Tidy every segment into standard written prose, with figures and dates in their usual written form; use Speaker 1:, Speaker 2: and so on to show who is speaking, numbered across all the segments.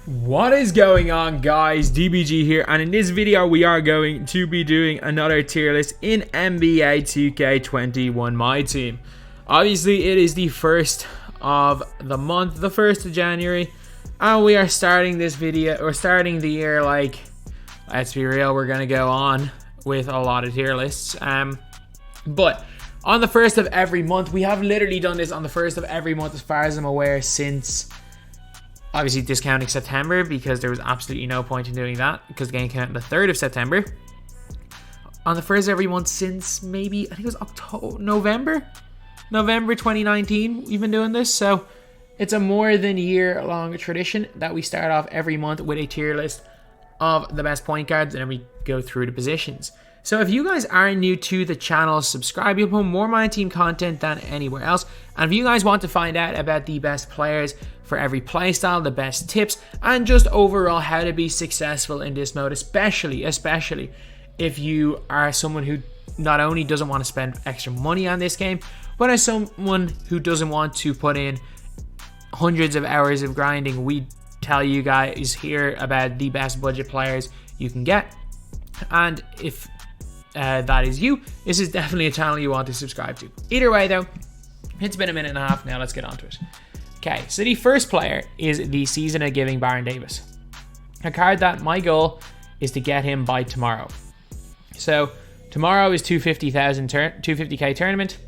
Speaker 1: What is going on, guys? DBG here, and in this video we are going to be doing another tier list in NBA 2K21 MyTEAM. Obviously it is the 1st of the month, the 1st of January, and we are starting this video, or starting the year like, let's be real, we're gonna go on with a lot of tier lists. But on the 1st of every month, we have literally done this on the 1st of every month as far as I'm aware since, obviously discounting September, because there was absolutely no point in doing that because the game came out on the 3rd of September. On the 1st of every month since maybe, I think it was November 2019 we've been doing this. So it's a more than year long tradition that we start off every month with a tier list of the best point guards, and then we go through the positions. So if you guys are new to the channel, subscribe. You'll put more MyTEAM content than anywhere else. And if you guys want to find out about the best players for every playstyle, the best tips, and just overall how to be successful in this mode, especially if you are someone who not only doesn't want to spend extra money on this game, but as someone who doesn't want to put in hundreds of hours of grinding, we tell you guys here about the best budget players you can get. And if that is you, this is definitely a channel you want to subscribe to. Either way though, it's been a minute and a half now, let's get on to it. Okay, so the first player is the Season of Giving Baron Davis, a card that my goal is to get him by tomorrow. So tomorrow is 250k tournament.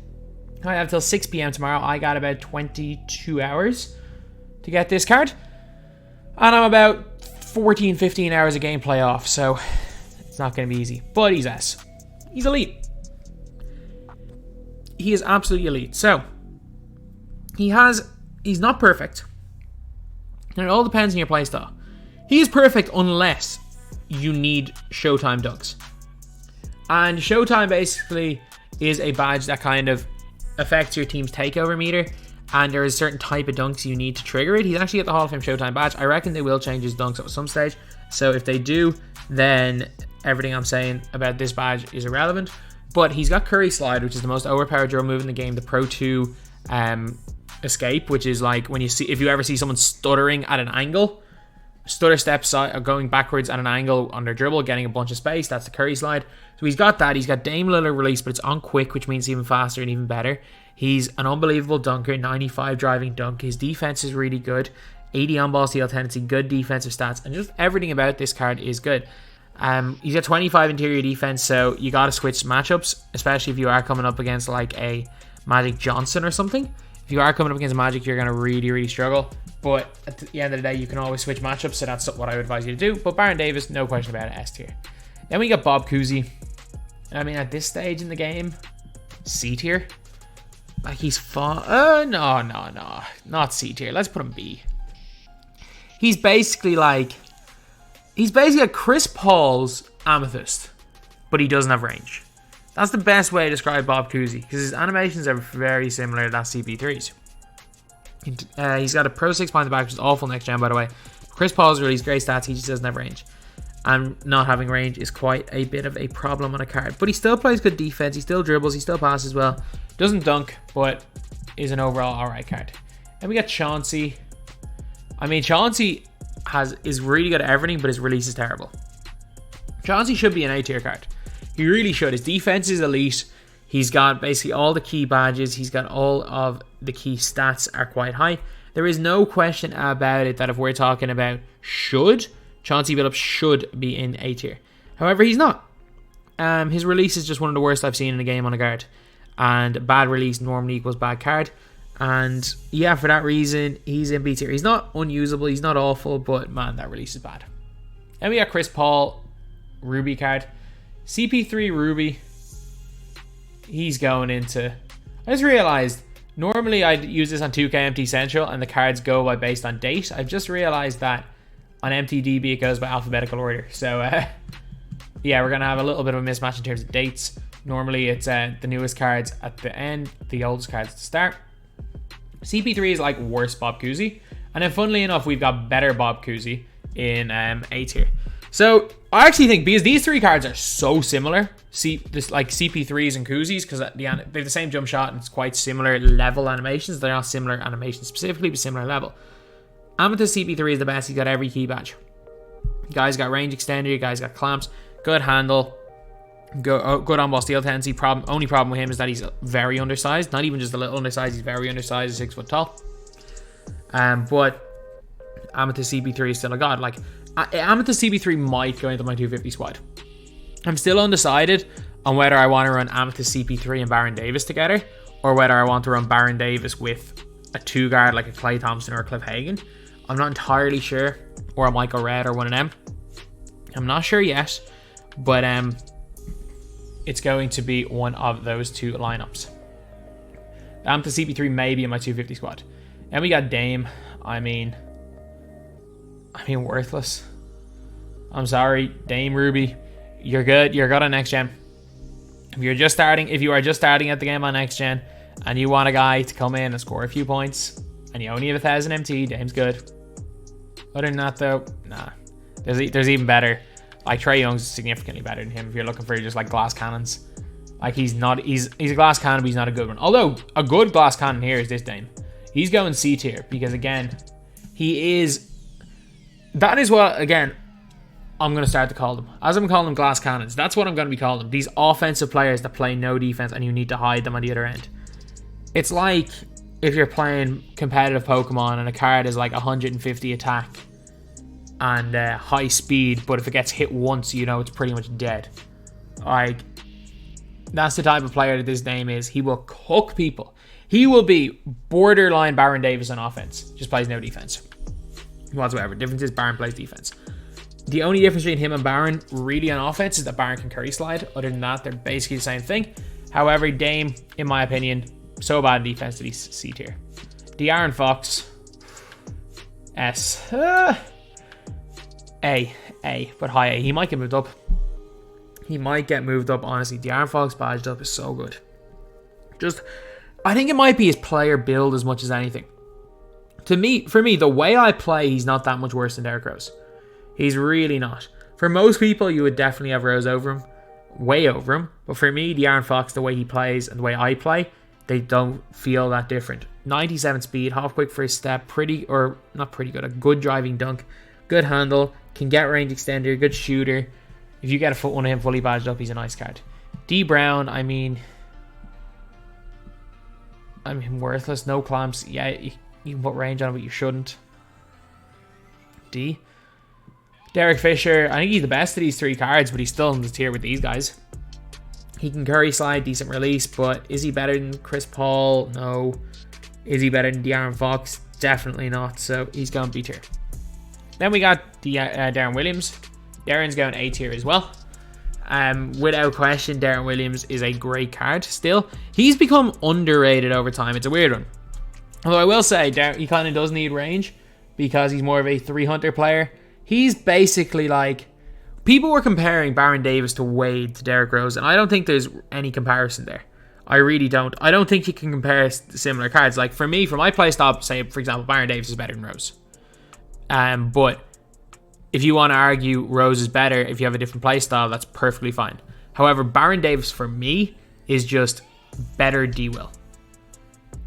Speaker 1: I have till 6 p.m. tomorrow. I got about 22 hours to get this card, and I'm about 14-15 hours of gameplay off, so it's not going to be easy. But he's S. He's elite. He is absolutely elite. So he's not perfect, and it all depends on your playstyle. He is perfect unless you need Showtime dunks. And Showtime basically is a badge that kind of affects your team's takeover meter, and there is a certain type of dunks you need to trigger it. He's actually got the Hall of Fame Showtime badge. I reckon they will change his dunks at some stage. So if they do, then everything I'm saying about this badge is irrelevant. But he's got Curry Slide, which is the most overpowered drill move in the game. The Pro 2 escape, which is like when if you ever see someone stuttering at an angle, stutter steps going backwards at an angle on their dribble, getting a bunch of space, that's the Curry Slide. So he's got that. He's got Dame Lillard release, but it's on quick, which means even faster and even better. He's an unbelievable dunker, 95 driving dunk. His defense is really good, 80 on-ball steal tendency, good defensive stats, and just everything about this card is good. He's got 25 interior defense, so you got to switch matchups, especially if you are coming up against like a Magic Johnson or something. If you are coming up against Magic, you're going to really struggle. But at the end of the day, you can always switch matchups, so that's what I would advise you to do. But Baron Davis, no question about it, S tier. Then we got Bob Cousy. I mean, at this stage in the game, C tier. Like, he's fun. No, not C tier. Let's put him B. He's basically like Chris Paul's Amethyst, but he doesn't have range. That's the best way to describe Bob Cousy, because his animations are very similar to that CP3's. He's got a Pro 6 point back, which is awful next gen, by the way. Chris Paul's released great stats, he just doesn't have range. And not having range is quite a bit of a problem on a card. But he still plays good defense, he still dribbles, he still passes well. Doesn't dunk, but is an overall alright card. Then we got Chauncey. I mean, Chauncey is really good at everything, but his release is terrible. Chauncey should be an A tier card. He really should. His defense is elite. He's got basically all the key badges. He's got all of the key stats are quite high. There is no question about it that if we're talking about Chauncey Billups should be in A tier. However, he's not. His release is just one of the worst I've seen in a game on a guard. And bad release normally equals bad card. And yeah, for that reason, he's in B tier. He's not unusable. He's not awful. But man, that release is bad. And we got Chris Paul Ruby card. CP3 Ruby. He's going into... I just realized, normally I'd use this on 2K MT Central and the cards go by based on date. I've just realized that on MTDB it goes by alphabetical order. So yeah, we're going to have a little bit of a mismatch in terms of dates. Normally it's the newest cards at the end, the oldest cards at the start. CP3 is like worse Bob Cousy. And then funnily enough, we've got better Bob Cousy in A tier. So I actually think, because these three cards are so similar, like CP3s and Cousy's, because they have the same jump shot and it's quite similar level animations. They're not similar animations specifically, but similar level. Amethyst CP3 is the best. He's got every key badge. Guy's got range extender. Guy's got clamps. Good handle. Good on-ball steal tendency. Only problem with him is that he's very undersized. Not even just a little undersized. He's very undersized. 6 foot tall. But Amethyst CP3 is still a god. Like, Amethyst CP3 might go into my 250 squad. I'm still undecided on whether I want to run Amethyst CP3 and Baron Davis together, or whether I want to run Baron Davis with a 2-guard like a Klay Thompson or a Cliff Hagan. I'm not entirely sure. Or a Michael Red or one of them. I'm not sure yet. But it's going to be one of those two lineups. Amethyst CP3 may be in my 250 squad. And we got Dame. I mean, worthless. I'm sorry, Dame Ruby. You're good. You're good on next gen. If you are just starting at the game on next gen, and you want a guy to come in and score a few points, and you only have 1,000 MT, Dame's good. Other than that, though, nah. There's even better. Like, Trae Young's significantly better than him if you're looking for just like glass cannons. Like, he's a glass cannon, but he's not a good one. Although a good glass cannon here is this Dame. He's going C tier because, again, he is. That is what, again, I'm going to start to call them. As I'm calling them glass cannons, that's what I'm going to be calling them. These offensive players that play no defense and you need to hide them on the other end. It's like if you're playing competitive Pokemon and a card is like 150 attack and high speed, but if it gets hit once, you know it's pretty much dead. Like, that's the type of player that this Dame is. He will cook people. He will be borderline Baron Davis on offense. Just plays no defense whatsoever. Difference is Baron plays defense. The only difference between him and Baron really on offense is that Baron can curry slide. Other than that, they're basically the same thing. However, Dame, in my opinion, so bad in defense that he's C tier. De'Aaron Fox, S. A, but high A. He might get moved up. Honestly. De'Aaron Fox badged up is so good. I think it might be his player build as much as anything. For me, the way I play, he's not that much worse than Derrick Rose. He's really not. For most people, you would definitely have Rose over him. Way over him. But for me, De'Aaron Fox, the way he plays and the way I play, they don't feel that different. 97 speed, half quick for his step, a good driving dunk, good handle, can get range extender, good shooter. If you get one of him fully badged up, he's a nice card. D Brown, I mean worthless, no clamps. Yeah, you can put range on it, but you shouldn't. D. Derek Fisher, I think he's the best of these three cards, but he's still in the tier with these guys. He can curry slide, decent release, but is he better than Chris Paul? No. Is he better than De'Aaron Fox? Definitely not, so he's going B tier. Then we got Darren Williams. Darren's going A tier as well. Without question, Darren Williams is a great card still. He's become underrated over time. It's a weird one. Although I will say, he kind of does need range because he's more of a 3-hunter player. He's basically like... People were comparing Baron Davis to Wade to Derrick Rose, and I don't think there's any comparison there. I really don't. I don't think you can compare similar cards. Like, for me, for my playstyle, say, for example, Baron Davis is better than Rose. But if you want to argue Rose is better, if you have a different playstyle, that's perfectly fine. However, Baron Davis, for me, is just better D-Will.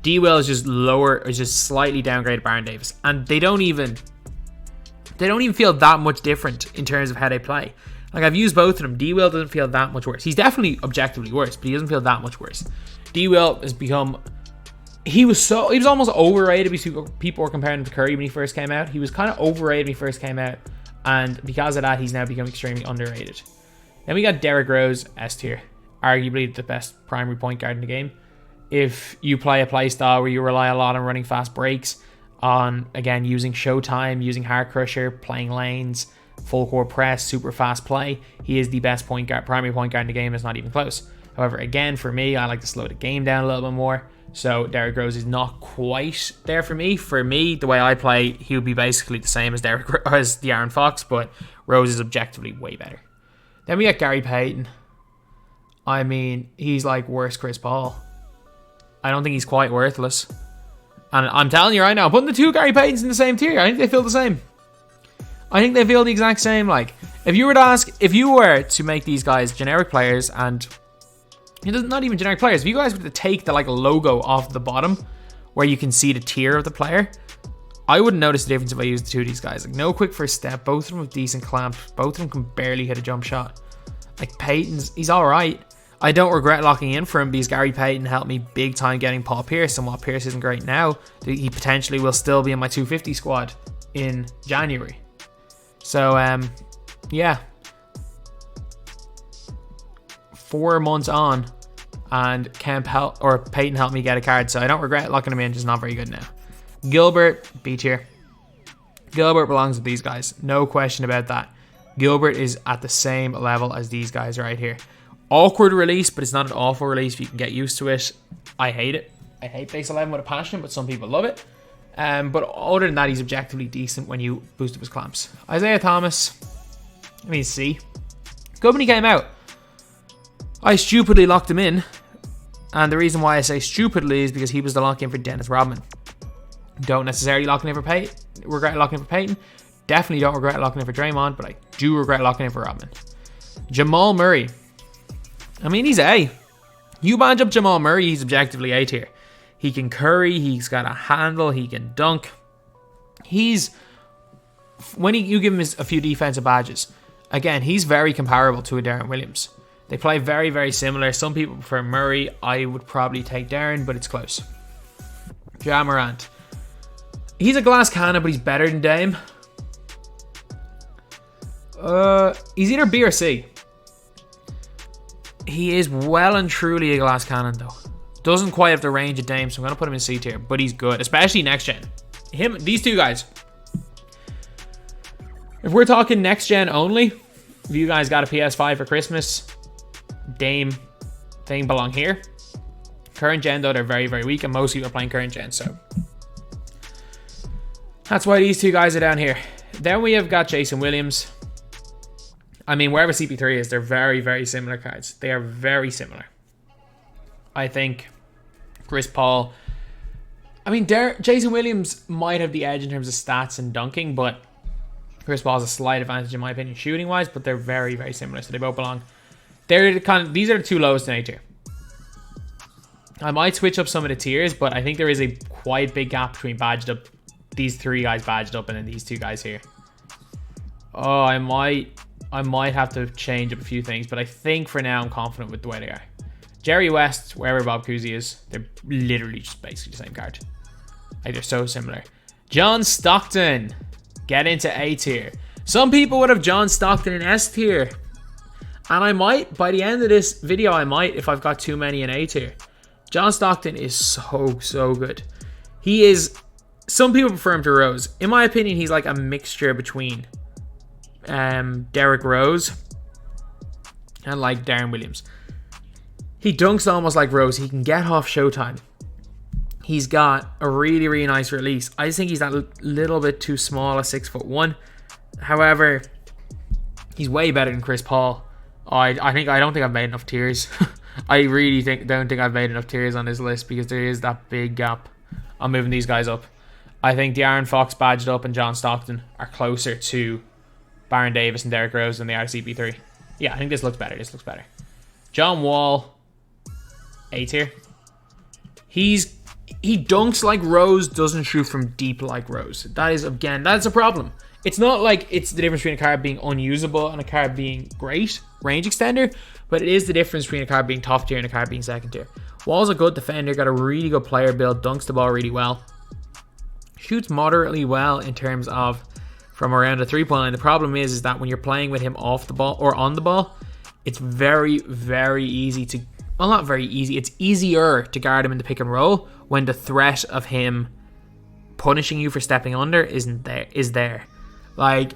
Speaker 1: D-Will is just lower, is just slightly downgraded Baron Davis. And they don't even feel that much different in terms of how they play. Like, I've used both of them. D-Will doesn't feel that much worse. He's definitely objectively worse, but he doesn't feel that much worse. D-Will has become... He was almost overrated because people were comparing him to Curry when he first came out. He was kind of overrated when he first came out. And because of that, he's now become extremely underrated. Then we got Derrick Rose, S tier. Arguably the best primary point guard in the game. If you play a playstyle where you rely a lot on running fast breaks, on, again, using Showtime, using Heart Crusher, playing lanes, full court press, super fast play, he is the best primary point guard in the game. It's not even close. However, again, for me, I like to slow the game down a little bit more. So Derrick Rose is not quite there for me. For me, the way I play, he would be basically the same as De'Aaron Fox, but Rose is objectively way better. Then we got Gary Payton. I mean, he's like worse Chris Paul. I don't think he's quite worthless. And I'm telling you right now, putting the two Gary Paytons in the same tier, I think they feel the same. I think they feel the exact same. Like, if you were to make these guys generic players, and not even generic players, if you guys were to take the like logo off the bottom where you can see the tier of the player, I wouldn't notice the difference if I used the two of these guys. Like, no quick first step. Both of them have decent clamps. Both of them can barely hit a jump shot. Like, Payton's, he's alright. I don't regret locking in for him because Gary Payton helped me big time getting Paul Pierce. And while Pierce isn't great now, he potentially will still be in my 250 squad in January. So, yeah. 4 months on, and Payton helped me get a card. So I don't regret locking him in, just not very good now. Gilbert, B tier. Gilbert belongs with these guys. No question about that. Gilbert is at the same level as these guys right here. Awkward release, but it's not an awful release if you can get used to it. I hate it. I hate base 11 with a passion, but some people love it. But other than that, he's objectively decent when you boost up his clamps. Isaiah Thomas, I mean, C. Good when he came out. I stupidly locked him in. And the reason why I say stupidly is because he was the lock-in for Dennis Rodman. Don't necessarily lock in for Payton. Regret locking in for Payton. Definitely don't regret locking in for Draymond, but I do regret locking in for Rodman. Jamal Murray. I mean, he's A. You badge up Jamal Murray, he's objectively A tier. He can curry, he's got a handle, he can dunk. When you give him a few defensive badges, again, he's very comparable to a Darren Williams. They play very, very similar. Some people prefer Murray. I would probably take Darren, but it's close. Ja Morant. He's a glass cannon, but he's better than Dame. He's either B or C. He is well and truly a glass cannon, though. Doesn't quite have the range of Dame, so I'm going to put him in C tier. But he's good, especially next gen. These two guys. If we're talking next gen only, if you guys got a PS5 for Christmas, Dame thing belong here. Current gen, though, they're very, very weak, and most people are playing current gen, so that's why these two guys are down here. Then we have got Jason Williams. I mean, wherever CP3 is, they're very, very similar cards. They are very similar. I think Chris Paul. I mean, Jason Williams might have the edge in terms of stats and dunking, but Chris Paul has a slight advantage, in my opinion, shooting-wise, but they're very, very similar, so they both belong. These are the two lowest in A tier. I might switch up some of the tiers, but I think there is a quite big gap between badged up, these three guys badged up, and then these two guys here. Oh, I might have to change up a few things, but I think for now I'm confident with the way they are. Jerry West, wherever Bob Cousy is, they're literally just basically the same card. Like, they're so similar. John Stockton, get into A tier. Some people would have John Stockton in S tier. And I might, by the end of this video, I might if I've got too many in A tier. John Stockton is so good. He is, some people prefer him to Rose. In my opinion, he's like a mixture between Derrick Rose and like Darren Williams. He dunks almost like Rose. He can get off Showtime. He's got a really, really nice release. I just think he's that little bit too small at 6'1". However, he's way better than Chris Paul. I don't think I've made enough tiers. I really don't think I've made enough tiers on this list because there is that big gap. I'm moving these guys up. I think De'Aaron Fox badged up and John Stockton are closer to Baron Davis and Derrick Rose than they are CP3. Yeah, I think this looks better. John Wall, A tier. He dunks like Rose, doesn't shoot from deep like Rose. That is, again, that's a problem. It's not like it's the difference between a card being unusable and a card being great, range extender, but it is the difference between a card being top tier and a card being second tier. Wall's a good defender, got a really good player build, dunks the ball really well. Shoots moderately well in terms of from around the 3-point line. The problem is that when you're playing with him off the ball or on the ball, it's very, very easy to, well, not very easy, it's easier to guard him in the pick and roll when the threat of him punishing you for stepping under is there. Like,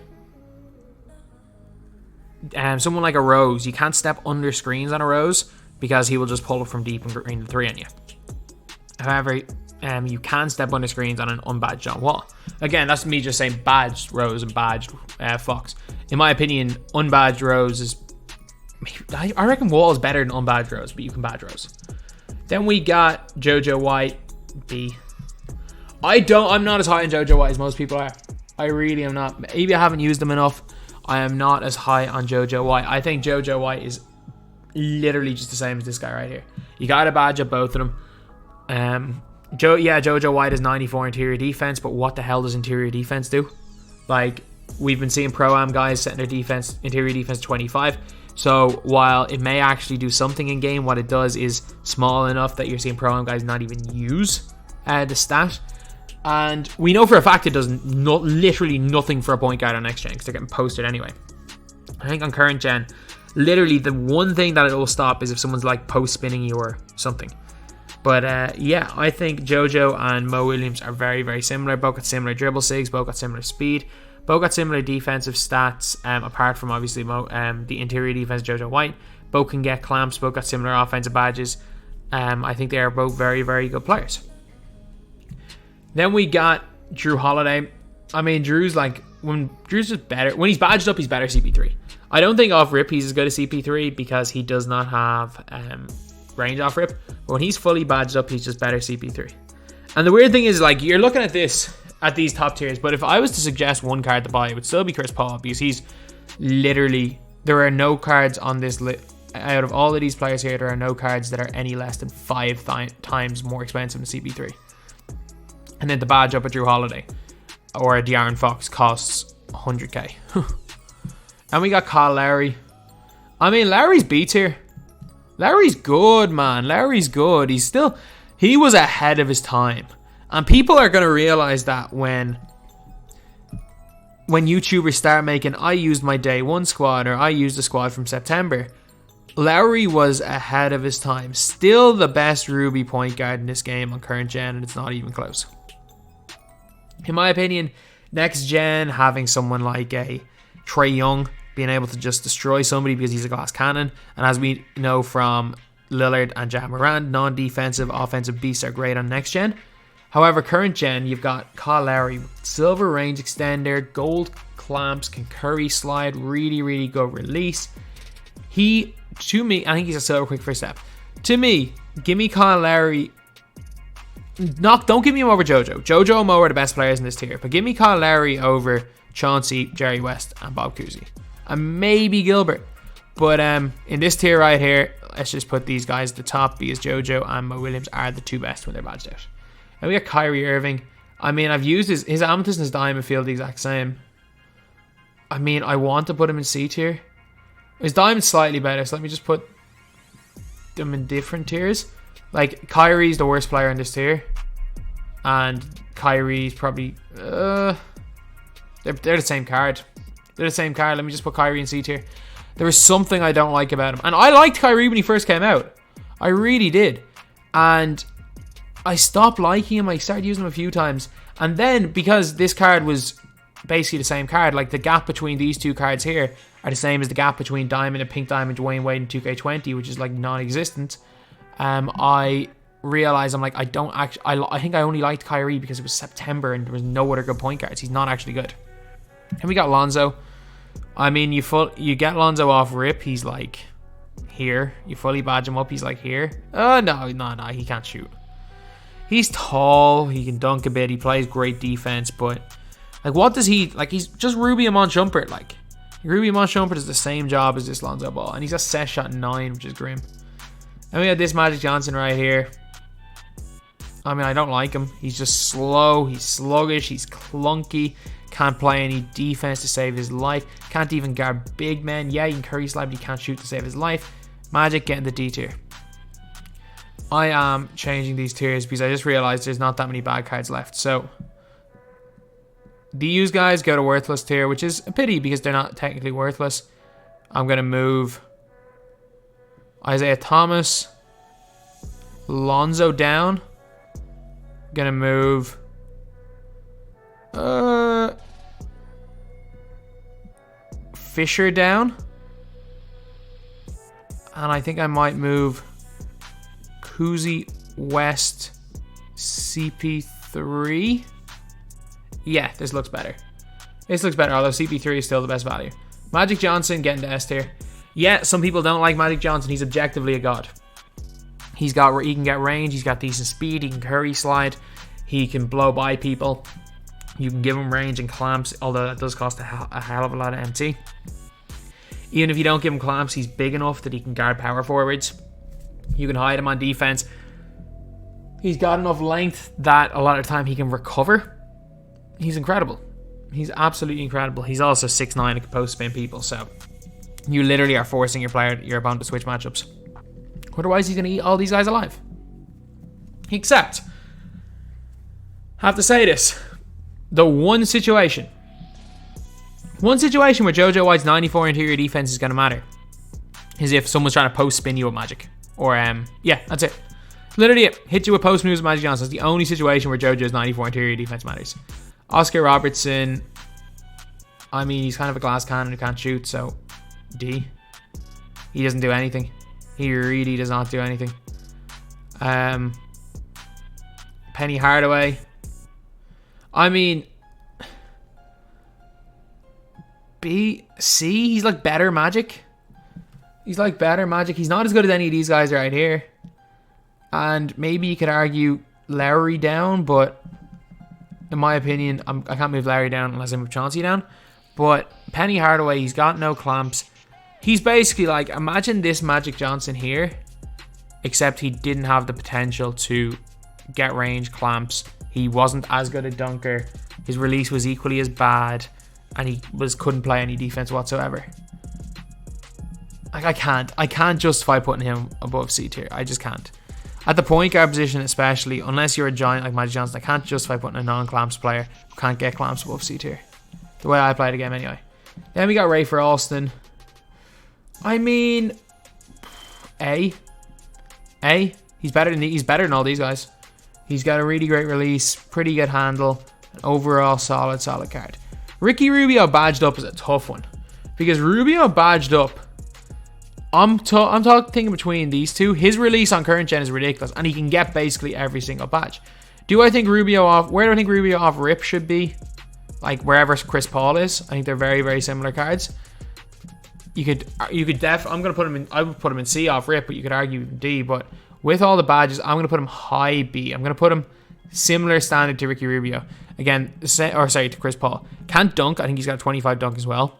Speaker 1: someone like a Rose, you can't step under screens on a Rose because he will just pull it from deep and bring the three on you. However, you can step under screens on an unbadged John Wall. Again, that's me just saying badged Rose and badged Fox. In my opinion, unbadged Rose is, I reckon Wall is better than unbadged Rose, but you can badge Rose. Then we got JoJo White, B. I'm not as high on JoJo White as most people are. I really am not. Maybe I haven't used them enough. I am not as high on JoJo White. I think JoJo White is literally just the same as this guy right here. You got to badge up both of them. JoJo White is 94 interior defense, but what the hell does interior defense do? Like, we've been seeing Pro-Am guys setting their interior defense 25. So while it may actually do something in game, what it does is small enough that you're seeing Pro-Am guys not even use the stat. And we know for a fact it does literally nothing for a point guard on next gen because they're getting posted anyway. I think on current gen, literally the one thing that it will stop is if someone's like post spinning you or something. But yeah, I think JoJo and Mo Williams are very, very similar. Both got similar dribble sigs, both got similar speed, both got similar defensive stats, apart from obviously the interior defense, JoJo White. Both can get clamps, both got similar offensive badges. I think they are both very, very good players. Then we got Drew Holiday. I mean, Drew's like, when Drew's just better, when he's badged up, he's better CP3. I don't think off rip he's as good as CP3 because he does not have range off rip. But when he's fully badged up, he's just better CP3. And the weird thing is, like, you're looking at these top tiers, but if I was to suggest one card to buy, it would still be Chris Paul because he's literally, there are no cards on this list. Out of all of these players here, there are no cards that are any less than 5 times more expensive than CP3. And then the badge up a Drew Holiday or a De'Aaron Fox costs 100k. And we got Kyle Lowry. I mean, Lowry's B tier. Lowry's good, man. Lowry's good. He was ahead of his time. And people are going to realize that when YouTubers start making, I used my day one squad, or I used the squad from September. Lowry was ahead of his time. Still the best Ruby point guard in this game on current gen, and it's not even close. In my opinion, next gen, having someone like a Trae Young being able to just destroy somebody because he's a glass cannon, and as we know from Lillard and Ja Morant, non-defensive, offensive beasts are great on next gen. However, current gen, you've got Kyle Lowry, silver range extender, gold clamps, can curry slide, really, really good release. To me, I think he's a silver quick first step. To me, give me Kyle Lowry. Don't give me him over JoJo. JoJo and Mo are the best players in this tier, but give me Kyle Lowry over Chauncey, Jerry West, and Bob Cousy, and maybe Gilbert. But in this tier right here, let's just put these guys at the top because JoJo and Mo Williams are the two best when they're badged out. And we got Kyrie Irving. I mean, I've used his Amethyst and his Diamond feel the exact same. I mean, I want to put him in C tier. His Diamond's slightly better, so let me just put them in different tiers. Like, Kyrie's the worst player in this tier. And Kyrie's probably... they're the same card. They're the same card. Let me just put Kyrie in C tier. There was something I don't like about him. And I liked Kyrie when he first came out. I really did. And I stopped liking him. I started using him a few times. And then, because this card was basically the same card, like the gap between these two cards here are the same as the gap between Diamond and Pink Diamond, Dwayne Wade and 2K20, which is like non-existent. I realized I'm like, I think I only liked Kyrie because it was September and there was no other good point guards. He's not actually good. And we got Lonzo. I mean, you get Lonzo off rip, he's like here. You fully badge him up, he's like here. No, he can't shoot. He's tall, he can dunk a bit, he plays great defense, but like, what does he, like, he's just Ruby Amon Shumpert. Like, Ruby Amon Shumpert does the same job as this Lonzo Ball, and he's a set shot 9, which is grim. And we have this Magic Johnson right here. I mean, I don't like him. He's just slow, he's sluggish, he's clunky, can't play any defense to save his life, can't even guard big men. Yeah, he can curry slide, but he can't shoot to save his life. Magic getting the D tier. I am changing these tiers because I just realized there's not that many bad cards left. So these guys go to worthless tier, which is a pity because they're not technically worthless. I'm going to move Isaiah Thomas, Lonzo down. Going to move Fisher down. And I think I might move Cousy, West, CP3. Yeah, this looks better. This looks better, although CP3 is still the best value. Magic Johnson getting to S tier. Yeah, some people don't like Magic Johnson. He's objectively a god. He can get range. He's got decent speed. He can curry slide. He can blow by people. You can give him range and clamps, although that does cost a hell of a lot of MT. Even if you don't give him clamps, he's big enough that he can guard power forwards. You can hide him on defense. He's got enough length that a lot of the time he can recover. He's incredible. He's absolutely incredible. He's also 6'9" and can post spin people, so you literally are forcing your opponent to switch matchups. Otherwise, he's going to eat all these guys alive. Except, I have to say this, the one situation where JoJo White's 94 interior defense is going to matter is if someone's trying to post spin you with Magic. Or, yeah, that's it. Literally it. Hit you with post moves with Magic Johnson. That's the only situation where JoJo's 94 interior defense matters. Oscar Robertson, I mean, he's kind of a glass cannon who can't shoot, so D. He doesn't do anything. He really does not do anything. Penny Hardaway, I mean, B, C, he's like better Magic. He's like better Magic. He's not as good as any of these guys right here. And maybe you could argue Lowry down, but in my opinion, I can't move Larry down unless I move Chauncey down. But Penny Hardaway, he's got no clamps. He's basically like, imagine this Magic Johnson here, except he didn't have the potential to get range clamps. He wasn't as good a dunker. His release was equally as bad, and he couldn't play any defense whatsoever. Like, I can't justify putting him above C tier. I just can't. At the point guard position especially, unless you're a giant like Magic Johnson, I can't justify putting a non-clamps player who can't get clamps above C tier. The way I play the game anyway. Then we got Ray for Alston. I mean, A. He's better than all these guys. He's got a really great release, pretty good handle, an overall solid card. Ricky Rubio badged up is a tough one. Because Rubio badged up, I'm thinking between these two. His release on current gen is ridiculous, and he can get basically every single badge. Where do I think Rubio off rip should be? Like wherever Chris Paul is. I think they're very, very similar cards. You could I'm gonna put him in. I would put him in C off rip, but you could argue D. But with all the badges, I'm gonna put him high B. I'm gonna put him similar standard to Ricky Rubio. Again, to Chris Paul. Can't dunk. I think he's got a 25 dunk as well.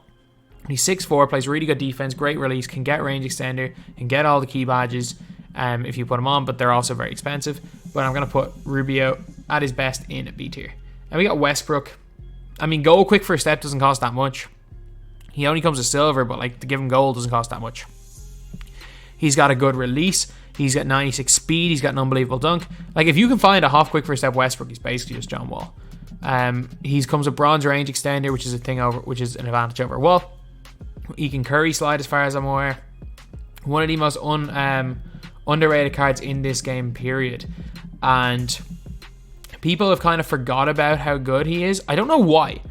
Speaker 1: He's 6'4", plays really good defense, great release, can get range extender, can get all the key badges if you put him on, but they're also very expensive. But I'm going to put Rubio at his best in a B tier. And we got Westbrook. I mean, gold quick first step doesn't cost that much. He only comes with silver, but like to give him gold doesn't cost that much. He's got a good release. He's got 96 speed. He's got an unbelievable dunk. Like if you can find a half quick first step Westbrook, he's basically just John Wall. He comes with bronze range extender, which is an advantage over Wall. He can Curry slide as far as I'm aware. One of the most underrated cards in this game, period. And people have kind of forgot about how good he is. I don't know why.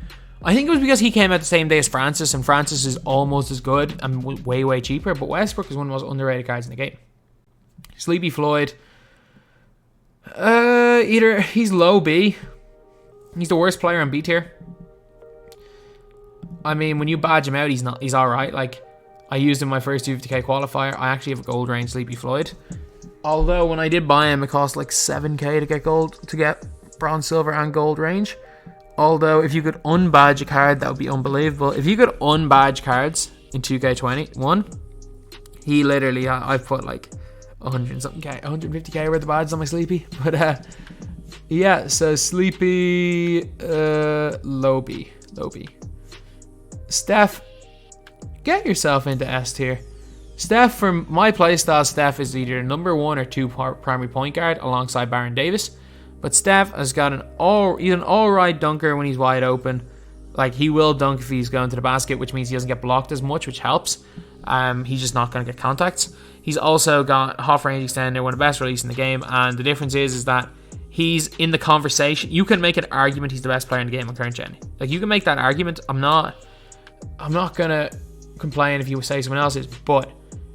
Speaker 1: I think it was because he came out the same day as Francis, and Francis is almost as good and way, way cheaper. But Westbrook is one of the most underrated cards in the game. Sleepy Floyd. Either he's low B. He's the worst player on B tier. I mean, when you badge him out, he's alright. Like, I used him in my first 250k qualifier. I actually have a gold range Sleepy Floyd. Although, when I did buy him, it cost like 7k to get bronze, silver, and gold range. Although, if you could unbadge a card, that would be unbelievable. If you could unbadge cards in 2K21, he literally, I've put like 150k worth of badges on my Sleepy. But, yeah, so Sleepy, low B. Steph, get yourself into S tier. Steph, from my playstyle, Steph is either number 1 or 2 primary point guard alongside Baron Davis. But Steph has got he's an alright dunker when he's wide open. Like, he will dunk if he's going to the basket, which means he doesn't get blocked as much, which helps. He's just not going to get contacts. He's also got half range extender, one of the best release in the game, and the difference is that he's in the conversation. You can make an argument he's the best player in the game on current gen. Like, you can make that argument. I'm not gonna complain if you say someone else is, but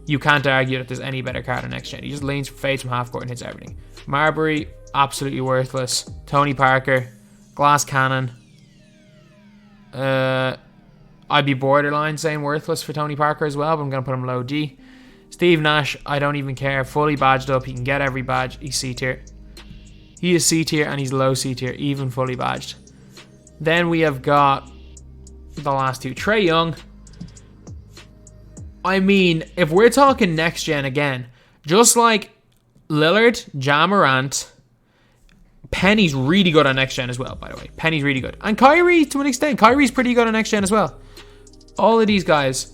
Speaker 1: you can't argue that there's any better card on next gen. He just leans, fades from half court and hits everything. Marbury, absolutely worthless. Tony Parker, glass cannon. I'd be borderline saying worthless for Tony Parker as well, but I'm gonna put him low G. Steve Nash, I don't even care. Fully badged up, he can get every badge. He's C tier. He is C tier and he's low C tier, even fully badged. Then we have got the last two. Trae Young. I mean, if we're talking next gen again, just like Lillard, Ja Morant, Penny's really good on next gen as well, by the way. Penny's really good. And Kyrie, to an extent, Kyrie's pretty good on next gen as well. All of these guys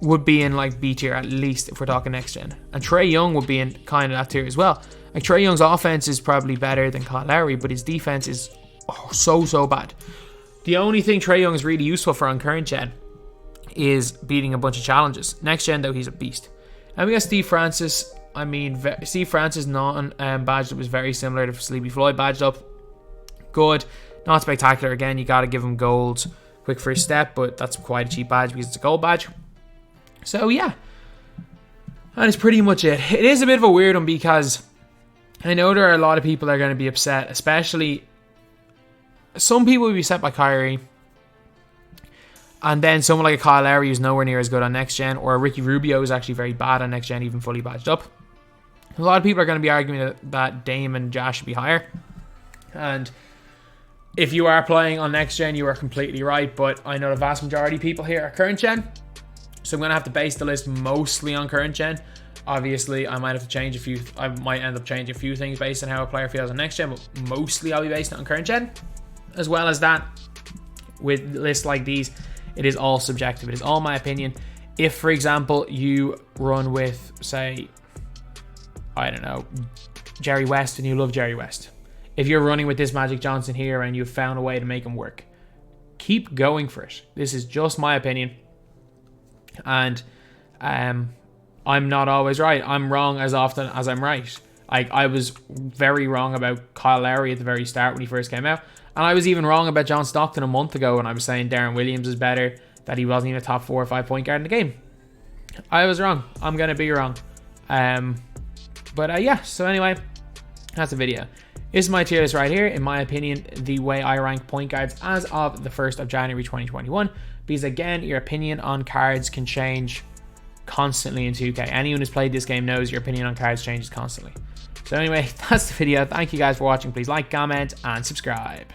Speaker 1: would be in like B tier at least if we're talking next gen. And Trae Young would be in kind of that tier as well. Like Trae Young's offense is probably better than Kyle Lowry, but his defense is so bad. The only thing Trae Young is really useful for on current gen is beating a bunch of challenges. Next gen though, he's a beast. And we got Steve Francis. I mean, Steve Francis non-badged up was very similar to Sleepy Floyd badged up. Good, not spectacular. Again, you got to give him gold, quick first step, but that's quite a cheap badge because it's a gold badge. So yeah, that is pretty much it. It is a bit of a weird one because I know there are a lot of people that are going to be upset, especially some people will be upset by Kyrie. And then someone like a Kyle Lowry who's nowhere near as good on next gen, or a Ricky Rubio who's actually very bad on next gen, even fully badged up. A lot of people are going to be arguing that Dame and Josh should be higher. And if you are playing on next gen, you are completely right. But I know the vast majority of people here are current gen. So I'm going to have to base the list mostly on current gen. Obviously, I might have to change a few. I might end up changing a few things based on how a player feels on next gen. But mostly I'll be basing it on current gen. As well as that, with lists like these, it is all subjective. It is all my opinion. If, for example, you run with, say, I don't know, Jerry West, and you love Jerry West. If you're running with this Magic Johnson here and you've found a way to make him work, keep going for it. This is just my opinion. And I'm not always right. I'm wrong as often as I'm right. I was very wrong about Kyle Lowry at the very start when he first came out. And I was even wrong about John Stockton a month ago when I was saying Darren Williams is better, that he wasn't even a top 4 or 5 point guard in the game. I was wrong. I'm going to be wrong. But yeah, so anyway, that's the video. This is my tier list right here. In my opinion, the way I rank point guards as of the 1st of January 2021. Because again, your opinion on cards can change constantly in 2K. Anyone who's played this game knows your opinion on cards changes constantly. So anyway, that's the video. Thank you guys for watching. Please like, comment, and subscribe.